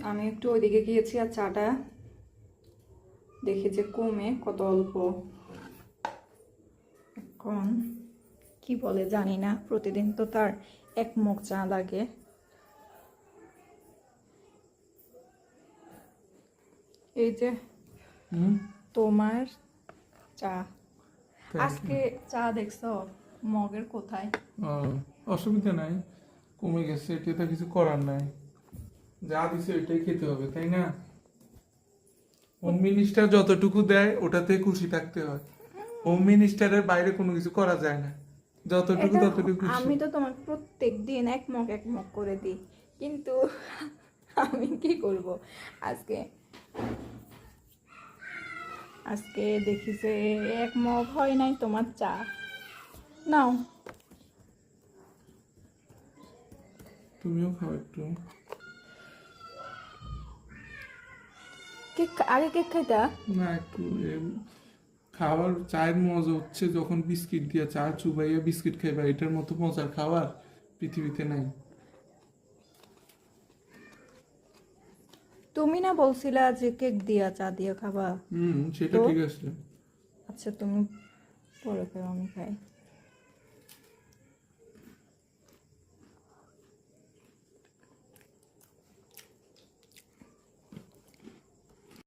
আমি একটু ওইদিকে গিয়েছি আর চাটা দেখি যে কমে কত অল্প। এখন কি বলে জানি না, প্রতিদিন তো তার এক মগ চা লাগে। এই যে তোমার চা, আজকে চা দেখছো মগের কোথায়? অসুবিধা নাই, কমে গেছে, এটা তো কিছু করার নাই, যা দিছে ওইটাই খেতে হবে, তাই না? হোম মিনিস্টার যতটুকু দেয় ওটাতে খুশি থাকতে হয়। হোম মিনিস্টারের বাইরে কোনো কিছু করা যায় না, যতটুকু এটা ততটুকু খুশি। আমি তো তোমার প্রত্যেক দিন এক মগ করে দিই, কিন্তু আমি কি করব আজকে আজকে দেখি যে এক মগ হয় নাই তোমার চা। নাও তুমিও খাও একটু। কেক, আগে কেক খাইতা? না, একটু খাবার চায়ের মজা হচ্ছে যখন বিস্কিট দিয়ে চা চুবাইয়া বিস্কিট খাইবা, এটার মতো মজার খাবার পৃথিবীতে নাই। তুমি না বলছিলা যে কেক দিয়া চা দিয়া খাবা? সেটা তো ঠিক আছে। আচ্ছা তুমি পরে খাও, আমি খাই।